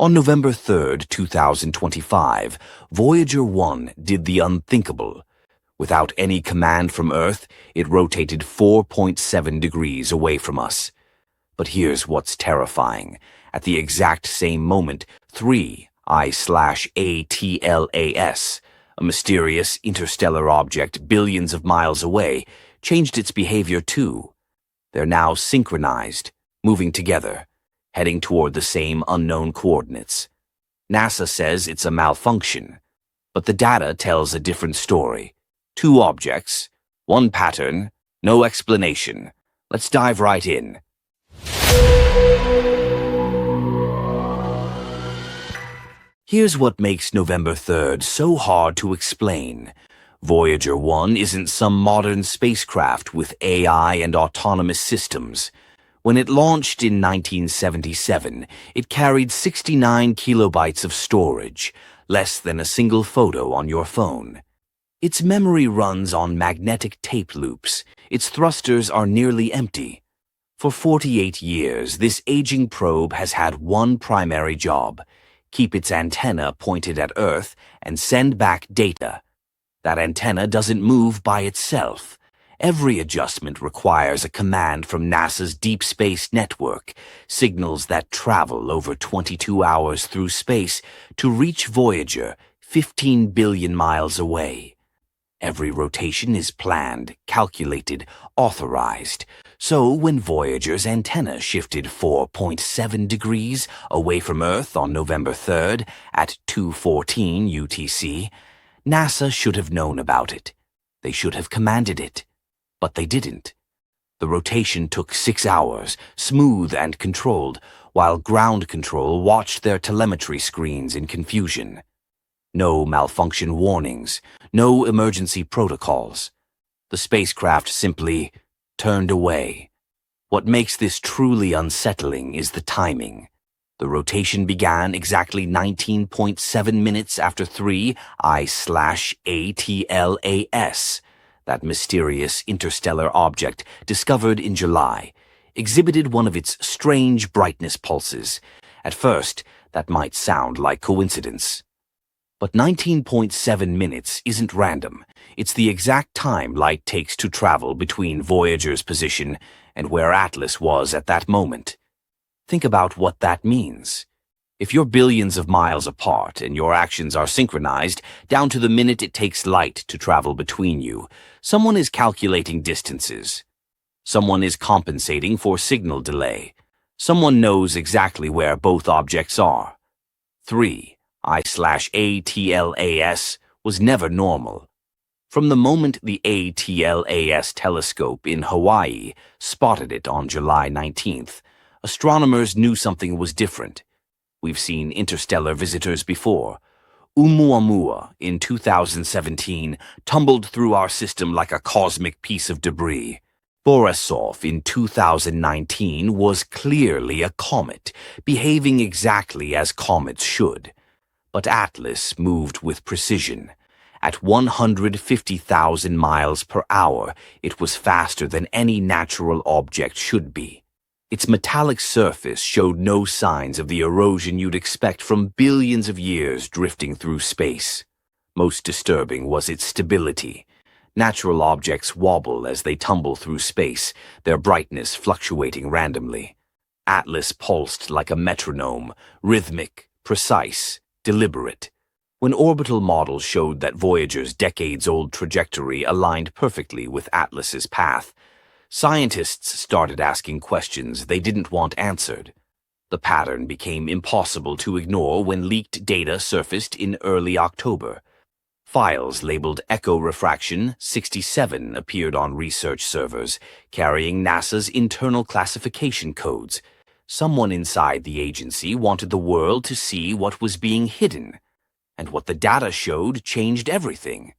On November 3rd, 2025, Voyager 1 did the unthinkable. Without any command from Earth, it rotated 4.7 degrees away from us. But here's what's terrifying. At the exact same moment, 3I/ATLAS, a mysterious interstellar object billions of miles away, changed its behavior too. They're now synchronized, moving together, heading toward the same unknown coordinates. NASA says it's a malfunction, but the data tells a different story. Two objects, one pattern, no explanation. Let's dive right in. Here's what makes November 3rd so hard to explain. Voyager 1 isn't some modern spacecraft with AI and autonomous systems. When it launched in 1977, it carried 69 kilobytes of storage, less than a single photo on your phone. Its memory runs on magnetic tape loops. Its thrusters are nearly empty. For 48 years, this aging probe has had one primary job: keep its antenna pointed at Earth and send back data. That antenna doesn't move by itself. Every adjustment requires a command from NASA's Deep Space Network, signals that travel over 22 hours through space to reach Voyager 15 billion miles away. Every rotation is planned, calculated, authorized. So when Voyager's antenna shifted 4.7 degrees away from Earth on November 3rd at 2:14 UTC, NASA should have known about it. They should have commanded it. But they didn't. The rotation took 6 hours, smooth and controlled, while ground control watched their telemetry screens in confusion. No malfunction warnings, no emergency protocols. The spacecraft simply turned away. What makes this truly unsettling is the timing. The rotation began exactly 19.7 minutes after 3I/ATLAS, that mysterious interstellar object discovered in July, exhibited one of its strange brightness pulses. At first, that might sound like coincidence. But 19.7 minutes isn't random. It's the exact time light takes to travel between Voyager's position and where Atlas was at that moment. Think about what that means. If you're billions of miles apart and your actions are synchronized down to the minute it takes light to travel between you, someone is calculating distances. Someone is compensating for signal delay. Someone knows exactly where both objects are. 3I/ATLAS was never normal. From the moment the ATLAS telescope in Hawaii spotted it on July 19th, astronomers knew something was different. We've seen interstellar visitors before. Oumuamua in 2017 tumbled through our system like a cosmic piece of debris. Borisov in 2019 was clearly a comet, behaving exactly as comets should. But Atlas moved with precision. At 150,000 miles per hour, it was faster than any natural object should be. Its metallic surface showed no signs of the erosion you'd expect from billions of years drifting through space. Most disturbing was its stability. Natural objects wobble as they tumble through space, their brightness fluctuating randomly. Atlas pulsed like a metronome, rhythmic, precise, deliberate. When orbital models showed that Voyager's decades-old trajectory aligned perfectly with Atlas's path, scientists started asking questions they didn't want answered. The pattern became impossible to ignore when leaked data surfaced in early October. Files labeled Echo Refraction 67 appeared on research servers, carrying NASA's internal classification codes. Someone inside the agency wanted the world to see what was being hidden. And what the data showed changed everything.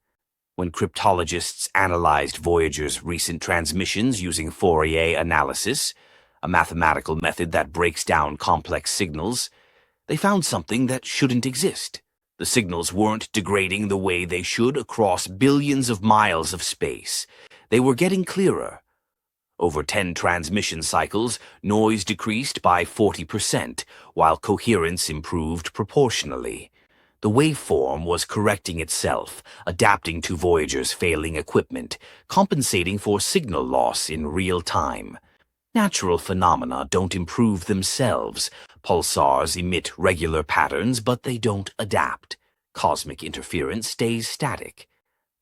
When cryptologists analyzed Voyager's recent transmissions using Fourier analysis, a mathematical method that breaks down complex signals, they found something that shouldn't exist. The signals weren't degrading the way they should across billions of miles of space. They were getting clearer. Over 10 transmission cycles, noise decreased by 40%, while coherence improved proportionally. The waveform was correcting itself, adapting to Voyager's failing equipment, compensating for signal loss in real time. Natural phenomena don't improve themselves. Pulsars emit regular patterns, but they don't adapt. Cosmic interference stays static.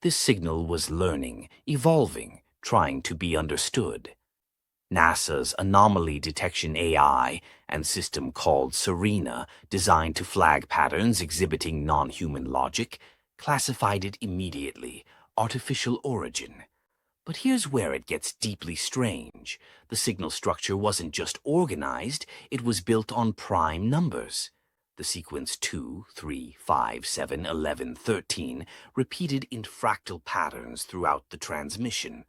This signal was learning, evolving, trying to be understood. NASA's anomaly detection AI and system called Serena, designed to flag patterns exhibiting non-human logic, classified it immediately, artificial origin. But here's where it gets deeply strange. The signal structure wasn't just organized, it was built on prime numbers. The sequence 2, 3, 5, 7, 11, 13 repeated in fractal patterns throughout the transmission.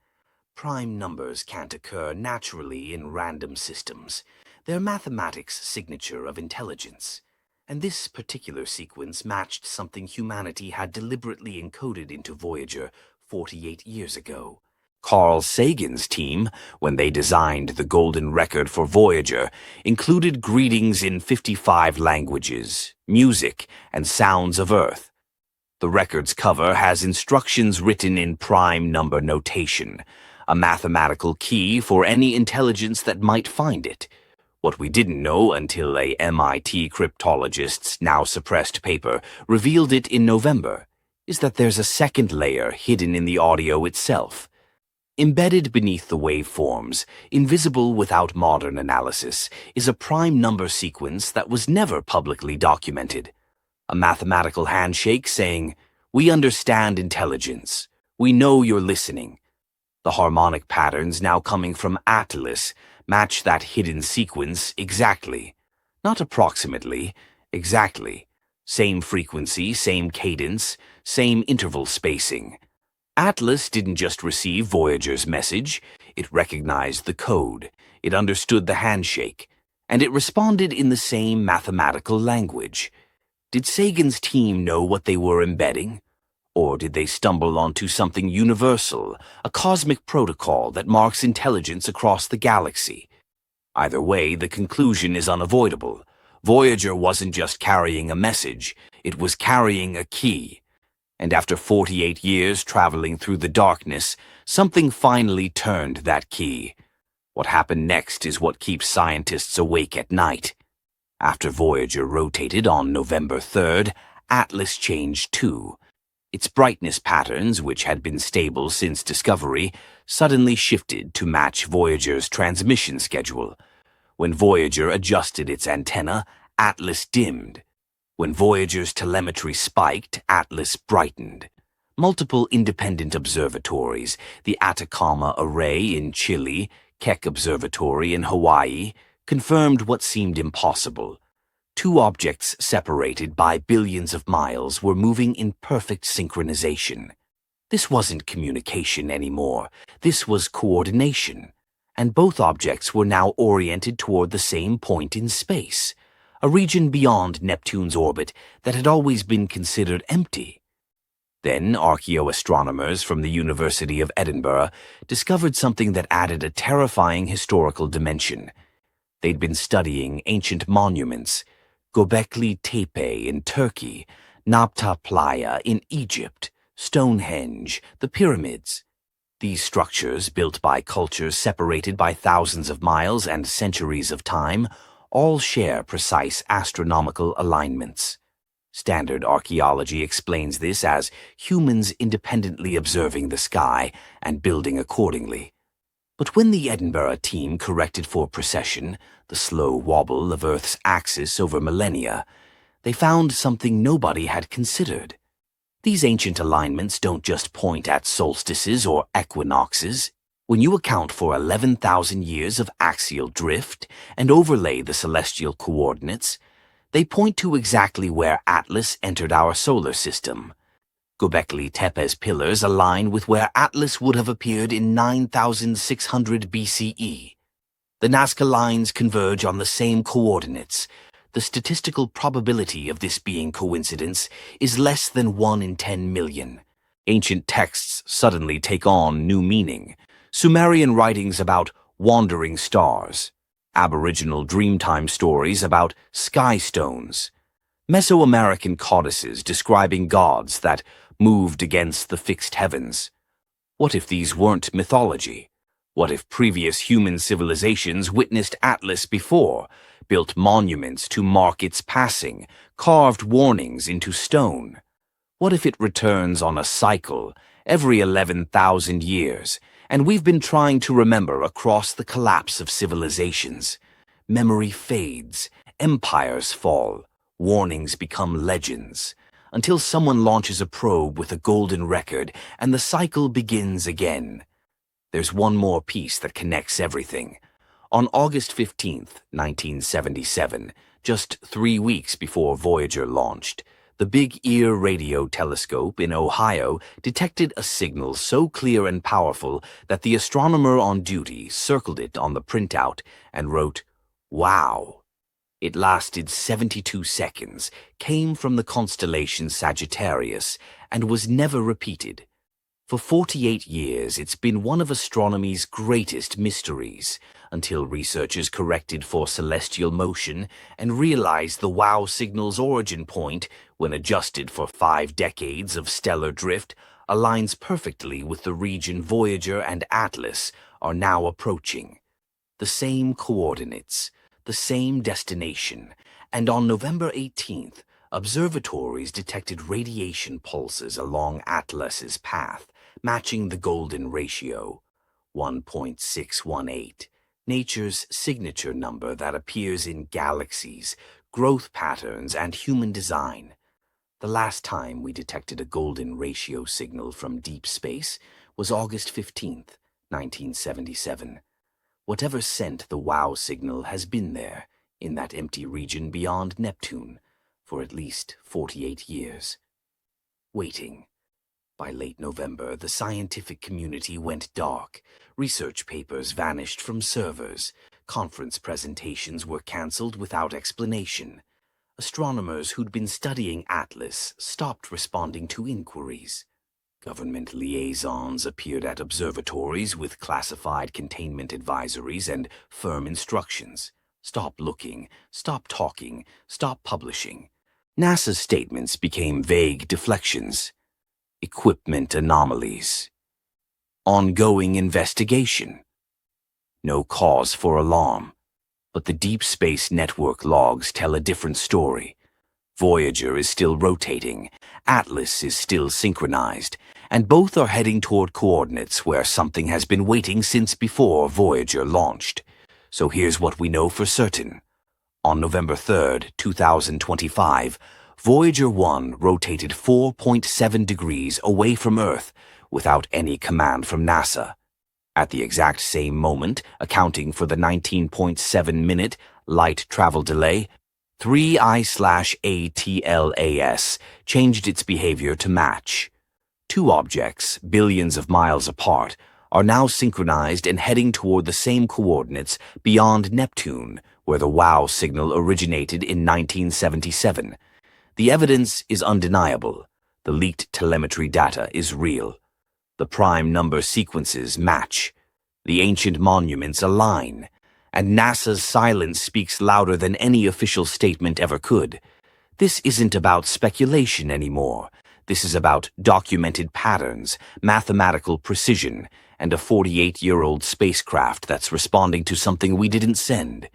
Prime numbers can't occur naturally in random systems. They're mathematics' signature of intelligence. And this particular sequence matched something humanity had deliberately encoded into Voyager 48 years ago. Carl Sagan's team, when they designed the golden record for Voyager, included greetings in 55 languages, music, and sounds of Earth. The record's cover has instructions written in prime number notation, a mathematical key for any intelligence that might find it. What we didn't know until a MIT cryptologist's now suppressed paper revealed it in November is that there's a second layer hidden in the audio itself. Embedded beneath the waveforms, invisible without modern analysis, is a prime number sequence that was never publicly documented. A mathematical handshake saying, "We understand intelligence. We know you're listening." The harmonic patterns now coming from Atlas match that hidden sequence exactly. Not approximately, exactly. Same frequency, same cadence, same interval spacing. Atlas didn't just receive Voyager's message, it recognized the code, it understood the handshake, and it responded in the same mathematical language. Did Sagan's team know what they were embedding? Or did they stumble onto something universal, a cosmic protocol that marks intelligence across the galaxy? Either way, the conclusion is unavoidable. Voyager wasn't just carrying a message, it was carrying a key. And after 48 years traveling through the darkness, something finally turned that key. What happened next is what keeps scientists awake at night. After Voyager rotated on November 3rd, Atlas changed too. Its brightness patterns, which had been stable since discovery, suddenly shifted to match Voyager's transmission schedule. When Voyager adjusted its antenna, Atlas dimmed. When Voyager's telemetry spiked, Atlas brightened. Multiple independent observatories, the Atacama Array in Chile, Keck Observatory in Hawaii, confirmed what seemed impossible. Two objects separated by billions of miles were moving in perfect synchronization. This wasn't communication anymore. This was coordination. And both objects were now oriented toward the same point in space, a region beyond Neptune's orbit that had always been considered empty. Then archaeoastronomers from the University of Edinburgh discovered something that added a terrifying historical dimension. They'd been studying ancient monuments, Göbekli Tepe in Turkey, Nabta Playa in Egypt, Stonehenge, the pyramids. These structures, built by cultures separated by thousands of miles and centuries of time, all share precise astronomical alignments. Standard archaeology explains this as humans independently observing the sky and building accordingly. But when the Edinburgh team corrected for precession, the slow wobble of Earth's axis over millennia, they found something nobody had considered. These ancient alignments don't just point at solstices or equinoxes. When you account for 11,000 years of axial drift and overlay the celestial coordinates, they point to exactly where Atlas entered our solar system. Göbekli Tepe's pillars align with where Atlas would have appeared in 9,600 BCE. The Nazca lines converge on the same coordinates. The statistical probability of this being coincidence is less than 1 in 10 million. Ancient texts suddenly take on new meaning. Sumerian writings about wandering stars, Aboriginal Dreamtime stories about sky stones, Mesoamerican codices describing gods that moved against the fixed heavens. What if these weren't mythology? What if previous human civilizations witnessed Atlas before, built monuments to mark its passing, carved warnings into stone? What if it returns on a cycle, every 11,000 years, and we've been trying to remember across the collapse of civilizations? Memory fades, empires fall, warnings become legends, until someone launches a probe with a golden record and the cycle begins again. There's one more piece that connects everything. On August 15th, 1977, just 3 weeks before Voyager launched, the Big Ear radio telescope in Ohio detected a signal so clear and powerful that the astronomer on duty circled it on the printout and wrote, "Wow." It lasted 72 seconds, came from the constellation Sagittarius, and was never repeated. For 48 years, it's been one of astronomy's greatest mysteries, until researchers corrected for celestial motion and realized the WOW signal's origin point, when adjusted for 5 decades of stellar drift, aligns perfectly with the region Voyager and Atlas are now approaching. The same coordinates, the same destination, and on November 18th, observatories detected radiation pulses along Atlas's path, matching the golden ratio, 1.618, nature's signature number that appears in galaxies, growth patterns, and human design. The last time we detected a golden ratio signal from deep space was August 15th, 1977. Whatever sent the WOW signal has been there, in that empty region beyond Neptune, for at least 48 years. Waiting. By late November, the scientific community went dark. Research papers vanished from servers. Conference presentations were cancelled without explanation. Astronomers who'd been studying Atlas stopped responding to inquiries. Government liaisons appeared at observatories with classified containment advisories and firm instructions. Stop looking, stop talking, stop publishing. NASA's statements became vague deflections. Equipment anomalies. Ongoing investigation. No cause for alarm. But the Deep Space Network logs tell a different story. Voyager is still rotating, Atlas is still synchronized, and both are heading toward coordinates where something has been waiting since before Voyager launched. So here's what we know for certain. On November 3rd, 2025, Voyager 1 rotated 4.7 degrees away from Earth without any command from NASA. At the exact same moment, accounting for the 19.7-minute light travel delay, 3I/ATLAS changed its behavior to match. Two objects, billions of miles apart, are now synchronized and heading toward the same coordinates beyond Neptune, where the WOW signal originated in 1977. The evidence is undeniable. The leaked telemetry data is real. The prime number sequences match. The ancient monuments align. And NASA's silence speaks louder than any official statement ever could. This isn't about speculation anymore. This is about documented patterns, mathematical precision, and a 48-year-old spacecraft that's responding to something we didn't send.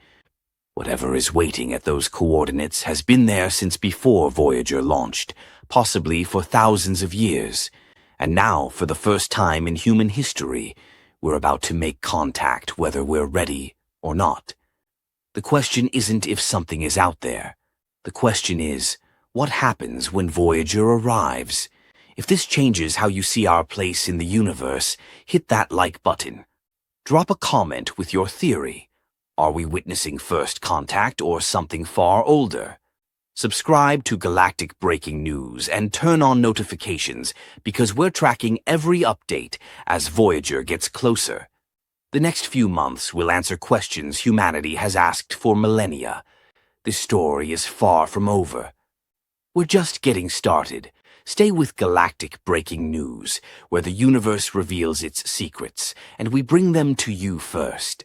Whatever is waiting at those coordinates has been there since before Voyager launched, possibly for thousands of years. And now, for the first time in human history, we're about to make contact whether we're ready or not. The question isn't if something is out there. The question is, what happens when Voyager arrives? If this changes how you see our place in the universe, hit that like button. Drop a comment with your theory. Are we witnessing first contact or something far older? Subscribe to Galactic Breaking News and turn on notifications because we're tracking every update as Voyager gets closer. The next few months will answer questions humanity has asked for millennia. This story is far from over. We're just getting started. Stay with Galactic Breaking News, where the universe reveals its secrets, and we bring them to you first.